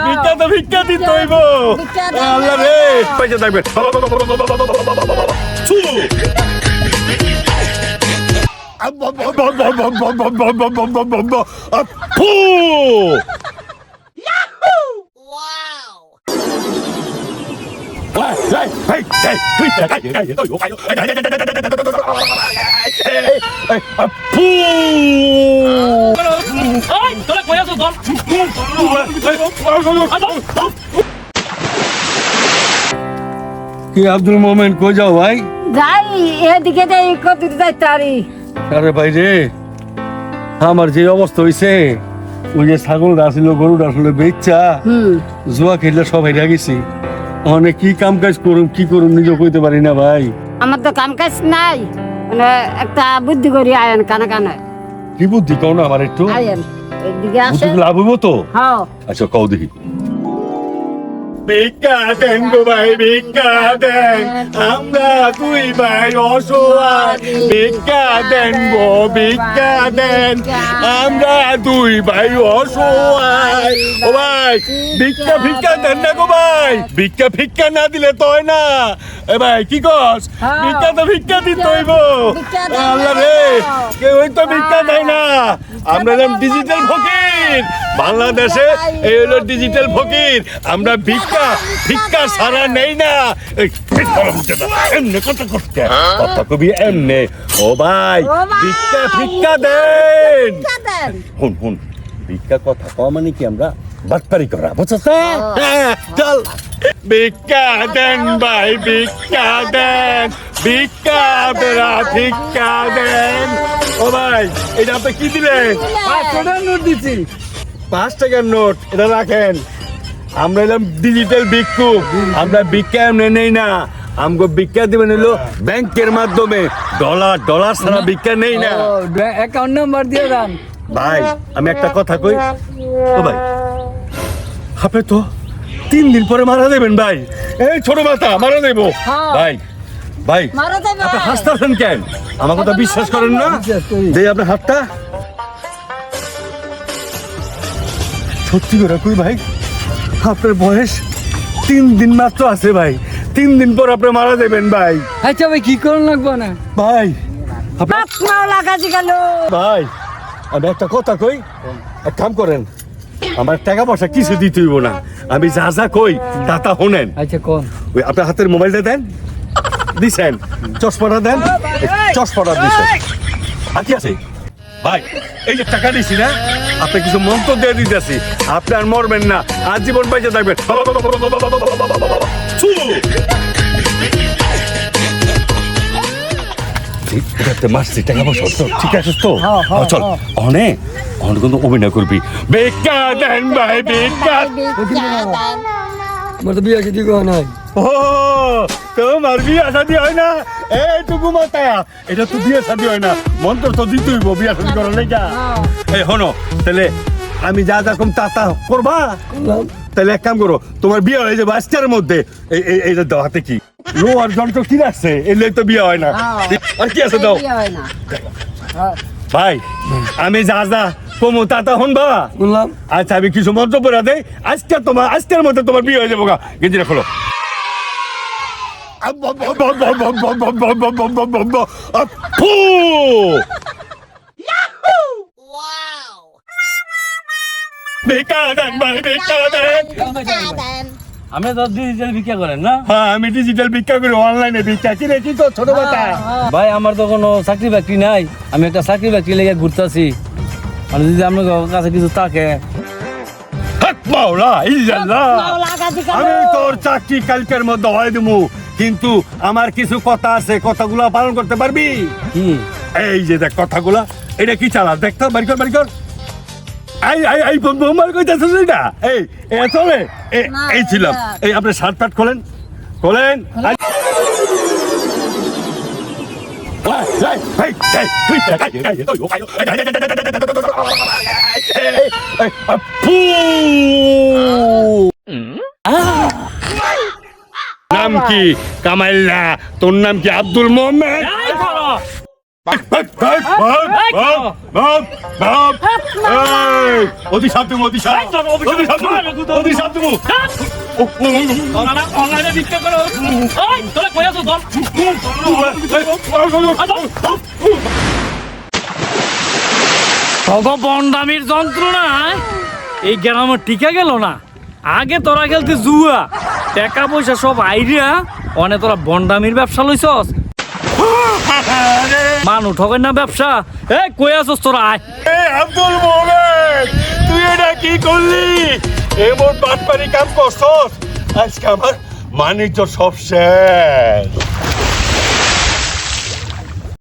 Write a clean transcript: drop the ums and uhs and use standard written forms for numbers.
ভিক্ষা তো ভিক্ষা দিতে হইব। আল্লাহ রে, পয়সা থাকবে। ছু। ফু। কি আব্দুল মোমেন কই যাও ভাই? যাই এদিকে যাই কত যাইতে পারি। আরে ভাই রে, আমার যে অবস্থা হইছে, ওই যে ছাগলটা আসলে গরুটা আসলে বেচ্চা জুয়া খেললে সবাই রাগিছি। অনেক কি কাম কাজ করুম কি করুম নিজে কইতে পারি না ভাই। আমার তো কাম কাজ নাই, মানে একটা বুদ্ধি করি আয়েন কানে কানে। কি বুদ্ধি কও না আমার একটু? আয়েন এদিকে আসে। বুদ্ধি লাভ হইব তো? হ্যাঁ আচ্ছা কও দেখি। ভিক্ষা দেন গো ভাই, ভিক্ষা দেন, আমরা দুই ভাই অসহায়। ভিক্ষা দেন গো, ভিক্ষা দেন, আমরা দুই ভাই অসহায়। ও ভাই ভিক্ষা ভিক্ষা দেন না গো ভাই, ভিক্ষা ভিক্ষা না দিলে তো হয় না। এ ভাই কি কস? ভিক্ষা তো ভিক্ষা দিতে হইব। আল্লাহ রে, কেউ তো ভিক্ষা দেয় না। আমরা যেমন ডিজিটাল ফকির, বাংলাদেশে এই হলো ডিজিটাল ফকির। আমরা ভিক্ষা ভিক্ষা সারা নেই না। এমনি কথা করতে কথা কবি এমনি। ও ভাই ভিক্ষা ভিক্ষা দেন। হুন হুন, ভিক্ষা কথা কম মানে কি আমরা বাটপারি করা, বুঝছো? চল ভিক্ষা দেন ভাই, ভিক্ষা দেন, ভিক্ষা বেড়া ভিক্ষা দেন। ও ভাই এটা আপনি কি দিলেন? 5 টাকার নোট দিছি। 5 টাকার নোট, এটা রাখেন। আমরা এলাম ডিজিটাল ভিক্ষু, আমরা ভিক্ষা এমনি নেই না। আমগো ভিক্ষা দিবেন হলো ব্যাংকের মাধ্যমে, ডলার ডলার ছাড়া ভিক্ষা নেই না। অ্যাকাউন্ট নাম্বার দিয়ে দেন। ভাই আমি একটা কথা কই, ও ভাই আপনি তো 3 দিন পরে মারা দেবেন ভাই। এই ছোট মাথা মারা দেব ভাই। ভাই মারা যাবে। আপনি হাসতেছেন কেন? আমার কথা বিশ্বাস করেন না? বিশ্বাস করি। দেই আপনার হাতটা। সত্যি করে কই ভাই, আপনার বয়স 3 দিন মাত্র আছে ভাই। 3 দিন পর আপনি মারা দেবেন ভাই। আচ্ছা ভাই কি করুন লাগবো না? ভাই লাগাছি গেল। ভাই আমি একটা কথা কই, এক কাম করেন, আমার টাকা পয়সা কিছু দিতে হইব না। আমি যা যা কই তা শোনেন। আচ্ছা কোন? ওই আপনার হাতের মোবাইলটা দেন। দিছেন? চশমাটা দেন। চশমাটা দিছেন। আর কি আছে ভাই? এই যে টাকা দিছি না, আপনি কিছু মন্ত্র দিয়ে দিতেছি, আপনি আর মরবেন না, আজীবন বেঁচে থাকবেন। ছু! মারছি টাকা পয়সা তো ঠিক আছে তো? চল অনেক অনেক কিন্তু অভিনয় করবি। ভিক্ষা দেন ভাই, ভিক্ষা। আমার তো বিয়ে শাদী করা নাই। ও তোমার বিয়ে শাদী হয় না? এইটুকু মাথা, এটা তো বিয়ে শাদী হয় না। মন্ত্র তো দিতে হইব বিয়ে শাদী করার লেগা। এই হনো, তাহলে আমি যা যা কম তা করবা। তাহলে এক কাম করো, তোমার বিয়ে হয়ে যাবে আজকের মধ্যে। এইটা দাও হাতে। কি লোহার যন্ত্র কি রাখছে? এলে তো বিয়ে হয় না। আর কি আছে দাও ভাই। আমি যা যা কমু তা শুনবা। শুনলাম। আচ্ছা আমি কিছু মন্ত্র পড়া দেই, আজকের মধ্যে তোমার বিয়ে হয়ে যাবো গা। গেঞ্জিটা খোলো। ফু! ভিক্ষা দেন ভাই, ভিক্ষা দেন। আপনি তো ডিজিটাল ভিক্ষা করেন না? হ্যাঁ আমি ডিজিটাল ভিক্ষা করি, অনলাইনে ভিক্ষা। কি রে কি তো ছোট কথা? ভাই আমার তো কোনো চাকরি বাকরি নাই, আমি একটা চাকরি বাকরি লেগে ঘুরতেছি। আর যদি আপনার কাছে কিছু থাকে। হক মাওলা ইল্লাল্লাহ। আমি তোর চাকরি কালকের মধ্যে হয় দিমু, কিন্তু আমার কিছু কথা আছে, কথাগুলো পালন করতে পারবি? কি? এই যে দেখ কথাগুলা, এটা কি চালা দেখতো, বাড়ি কর বাড়ি কর। এই বোমার কইতাছিস না? এই চলে এই ছিলাম। এই আপনার শার্ট প্যান্ট খোলেন, খোলেন। নাম কি? কামাইল্লা। তোর নাম কি? আব্দুল মোহাম্মদ। অতি শান্ত অতি শান্ত অতি শান্ত অতি শান্ত অনলাইনে বিক্রি করো ওই তোরা কই আছো দল বন্ডামির যন্ত্রণায় এই গ্রামে টিকে গেল না। আগে তোরা খেলতে জুয়া, টাকা পয়সা সব আইডিয়া, অনে তোরা বন্ডামির ব্যবসা লইছস। মানু ঠকেন না ব্যবসা। এই কই আছস তোরা? আয় আব্দুল মোমেন, তুই এটা কি করলি? এমন বাটপারি কাম করছস, আজকে আমার মানিজ্য সব শেষ।